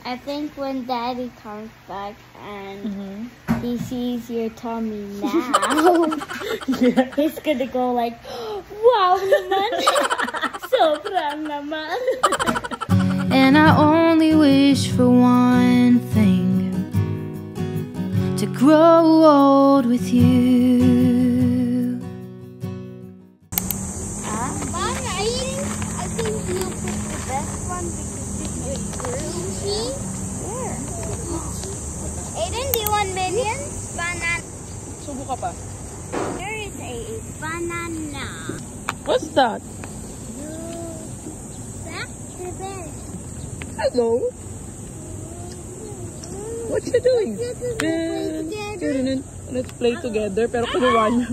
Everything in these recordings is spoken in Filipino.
I think when Daddy comes back and he sees your tummy now, he's gonna go like, wow naman, sobrang naman. And I only wish for one thing, to grow old with you. Mom, I think you picked the best one because it's green. Where? Aiden, do you want Minions? Banana. Subo ka pa. There is a banana. What's that? Back to bed. Hello? What you doing? Let's play together. Pero kinuha niya.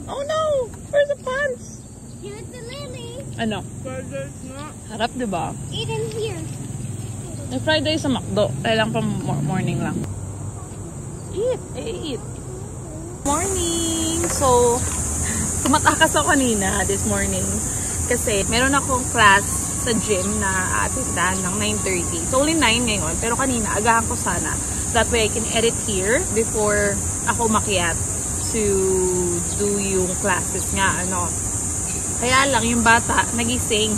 Oh no! Where's the pants? Give it to Lily. Ano? Harap, diba? Aiden, here. May Friday sa McDo. Kailang pa morning lang. Eat! Morning! So, tumatakas ako kanina this morning. Kasi meron akong class sa gym na aatindan ng 9:30. So, only 9 ngayon. Pero kanina, agahan ko sana. That way, I can edit here before ako makiat to do yung classes nga. Kaya lang, yung bata, nagising.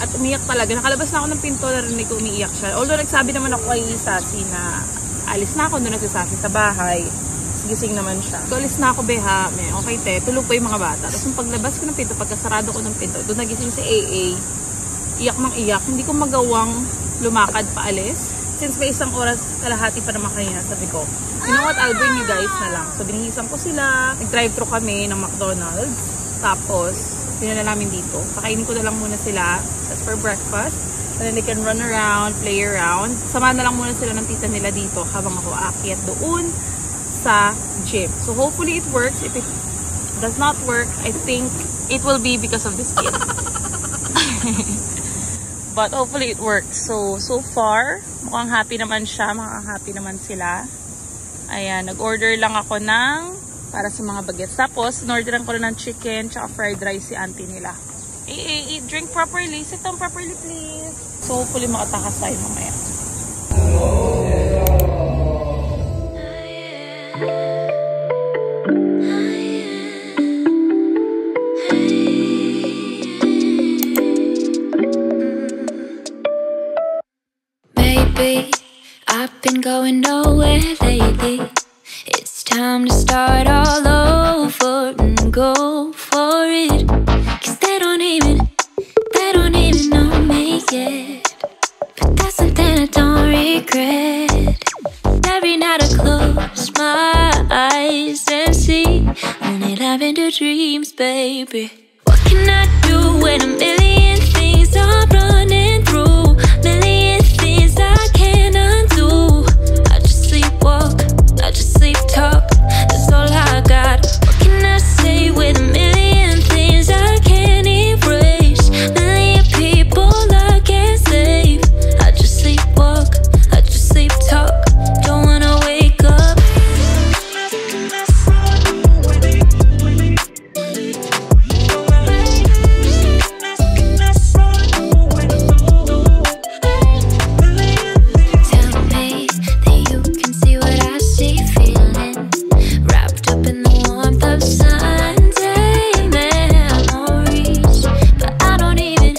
At umiyak talaga. Nakalabas na ako ng pinto, narinig ko umiiyak siya. Although nagsabi naman ako kay Sassy na alis na ako, doon na si Sassy sa bahay. Gising naman siya. So alis na ako, beha. Okay te, tulog pa yung mga bata. Tapos yung paglabas ko ng pinto, pagkasarado ko ng pinto, doon nagising si AA. Iyak mang iyak. Hindi ko magawang lumakad pa alis. Since may isang oras kalahati pa naman kanina, sabi ko, you know what, I'll bring you guys na lang. So binihisan ko sila. Nag-drive-thru kami ng McDonald's. Tapos, pinala namin dito. Pakainin ko na lang muna sila for breakfast. And then they can run around, play around. Samahan na lang muna sila ng tita nila dito habang ako aakyat doon sa gym. So hopefully it works. If it does not work, I think it will be because of this kid. But hopefully it works. So far, mukhang happy naman siya. Mukhang happy naman sila. Ayan, nag-order lang ako ng para sa mga bagets. Tapos, in-orderan ko na ng chicken tsaka fried rice si auntie nila. Drink properly. Sit down properly, please. So, hopefully makatakas tayo mamaya. Baby, I've been going nowhere lately. It's time to start all over and go for it. 'Cause they don't even know me yet. But that's something I don't regret. Every night I close my eyes and see only lavender dreams, baby. What can I do when a million things are running through? Million things I can't undo. I just sleepwalk, I just sleep talk. That's all I got. What can I say with a million things I can't erase? Million people I can't save. I just sleepwalk, I just sleep talk. Don't wanna wake up. Tell me that you can see what I see, feeling wrapped up in the warmth of Sunday memories. But I don't even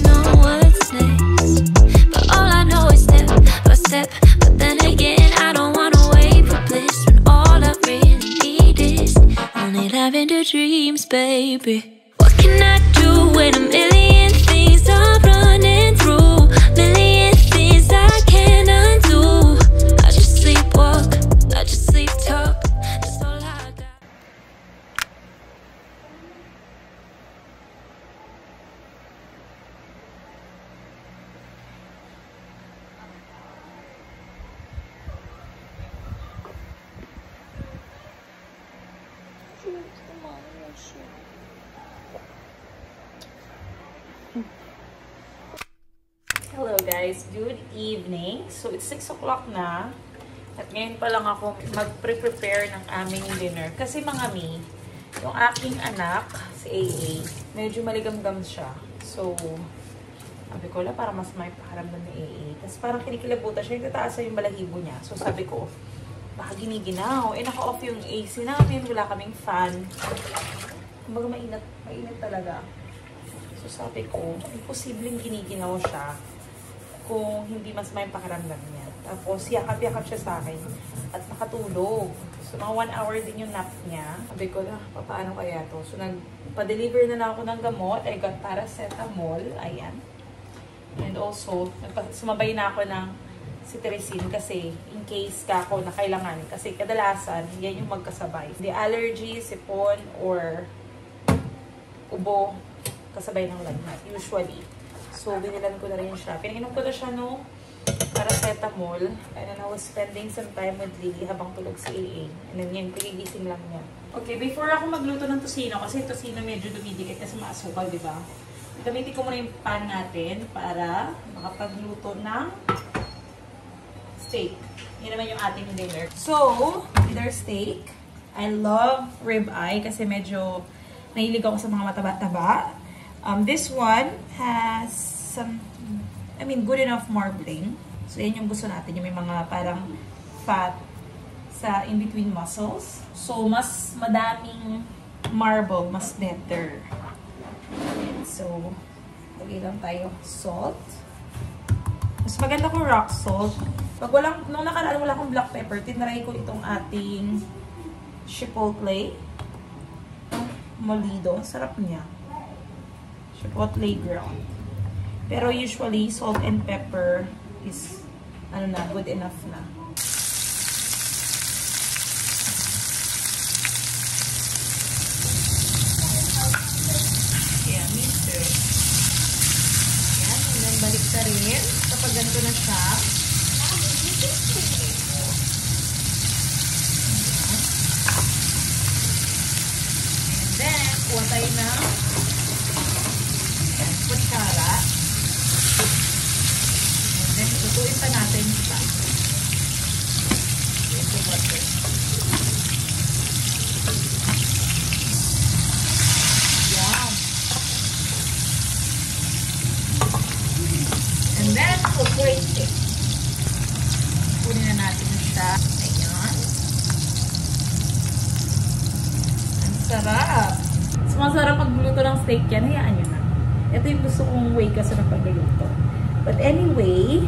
know what's next. But all I know is step by step. But then again, I don't wanna wait for bliss when all I really need is only lavender dreams, baby. What can I do when a million things are running through? Million things I can't undo. I just sleepwalk, I just sleep talk. That's all I got. Hello guys, good evening. So it's 6 o'clock na. At ngayon pa lang ako mag-prepare ng aming dinner. Kasi mga mi, yung aking anak, si AA, medyo maligamgam siya. So, Sabi ko, para mas may pakaramdam na AA. Tapos parang kinikilabutan siya, yung tataas yung balahibo niya. So sabi ko, baka giniginaw. Naka-off yung AC namin, wala kaming fan. Kumbaga mainit talaga. So sabi ko, imposibleng giniginaw siya kung hindi mas may pakaramdam niya. Tapos yakap-yakap siya sa akin at nakatulog. So mga 1 hour din yung nap niya. Sabi ko na, paano kaya to? So nagpa-deliver na lang ako ng gamot. I got paracetamol. Ayan. And also, sumabay na ako ng cetirizine kasi in case ako na kailangan. Kasi kadalasan, yan yung magkasabay. The allergy, sipon, or ubo, kasabay ng lagnat. Usually. So, binilan ko na rin siya. Pinainom ko na siya no paracetamol. And then I was spending some time with Lily habang tulog si AA. And then yan, pigigising lang niya. Okay, before ako magluto ng tosino, kasi tosino medyo dumidikit kasi maasukal, di ba? Gamitin ko muna yung pan natin para makapagluto ng steak. Yan naman yung ating dinner. So, with our steak, I love ribeye kasi medyo nahilig ako sa mga mataba-taba. This one has some, good enough marbling. So, yan yung gusto natin. Yung may mga parang fat sa in-between muscles. So, mas madaming marble, mas better. So, lagay lang tayo salt. Mas maganda kung rock salt. Nung nakaraan wala akong black pepper, tinry ko itong ating chipotle. Molido. Sarap niya. Chipotle ground. Pero usually, salt and pepper is, good enough na. Balik na rin. Kapag ganito na siya. And then, kuha tayo na kutsara. And then, tutuin pa natin siya. Ito butter. And then, wait it. Kunin na natin siya. Ayan. Ang sarap. So, masarap pagluto ng steak yan. Hayaan nyo na. Ito yung gusto kong way kasi ng pagluluto. But anyway,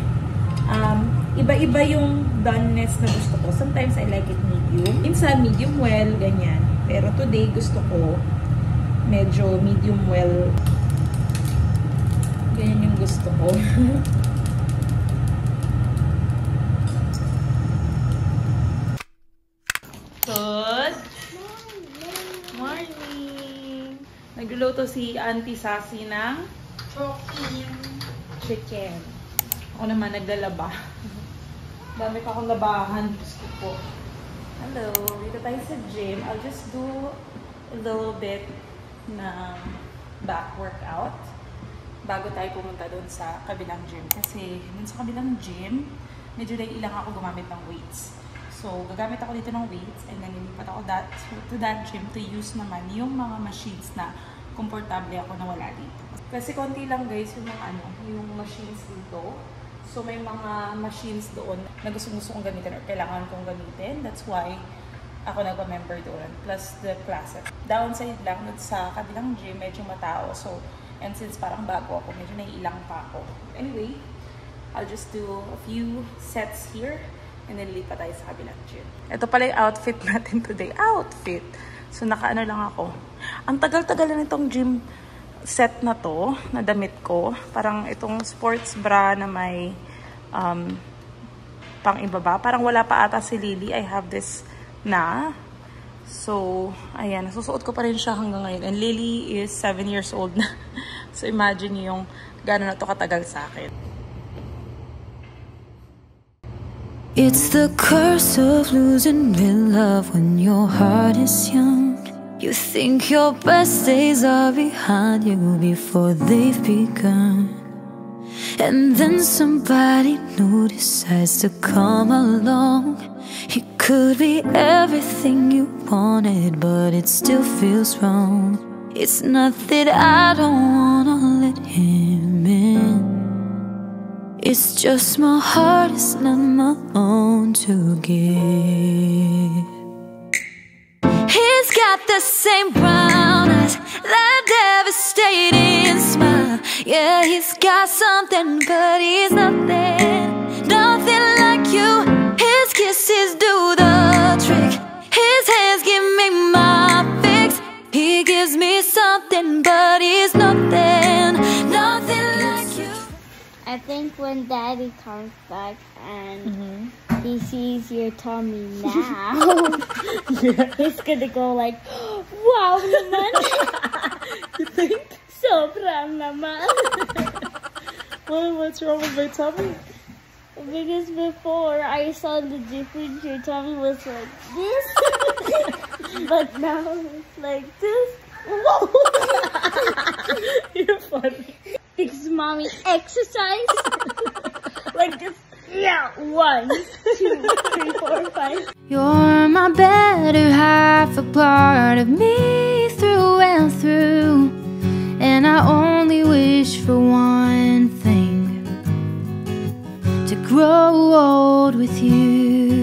iba-iba yung doneness na gusto ko. Sometimes I like it medium. Minsan, medium well, ganyan. Pero today, gusto ko medyo medium well. Ganyan yung gusto ko. Good morning! Nagluluto si Auntie Sassy ng chicken. Ako naman naglalaba. Dami pa akong labahan. Gusto ko. Hello! Dito tayo sa gym. I'll just do a little bit na back workout bago tayo pumunta doon sa kabilang gym. Kasi doon sa kabilang gym, medyo ilang ako gumamit ng weights. So, gagamit ako dito ng weights and then lilipat ako to that gym to use naman yung mga machines na komportable ako na wala dito. Kasi konti lang guys yung mga yung machines dito. So, may mga machines doon na gusto-gusto kong gamitin or kailangan kong gamitin. That's why ako nagpa-member doon. Plus the classes. Downside lang sa kabilang gym, medyo matao. So, and since parang bago ako, medyo naiilang pa ako. Anyway, I'll just do a few sets here and then lipat tayo sa kabilang gym. Ito pala yung outfit natin today. Outfit! So, naka-ano lang ako. Ang tagal-tagal na nitong gym set na to, na damit ko. Parang itong sports bra na may pang ibaba. Parang wala pa ata si Lily. I have this na. So, ayan. Nasusuot ko pa rin siya hanggang ngayon. And Lily is 7 years old na. So, imagine yung gano'n na to katagal sa akin. It's the curse of losing real love when your heart is young. You think your best days are behind you before they've begun. And then somebody new decides to come along. He could be everything you wanted, but it still feels wrong. It's not that I don't wanna let him in. It's just my heart, it's not my own to give. He's got the same brown eyes, that devastating smile. Yeah, he's got something, but he's nothing, nothing like you. His kisses do the trick, his hands give me my fix. He gives me something, but he's nothing, nothing like you. I think when Daddy comes back and he sees your tummy now, he's gonna go like, wow naman. You think? Sobrang naman. Well, what's wrong with my tummy? Because before I saw the difference, your tummy was like this, but now it's like this. Whoa! You're funny. Because mommy exercise like this. Yeah, 1, 2, 3, 4, 5. You're my better half, a part of me through and through. And I only wish for one thing: to grow old with you.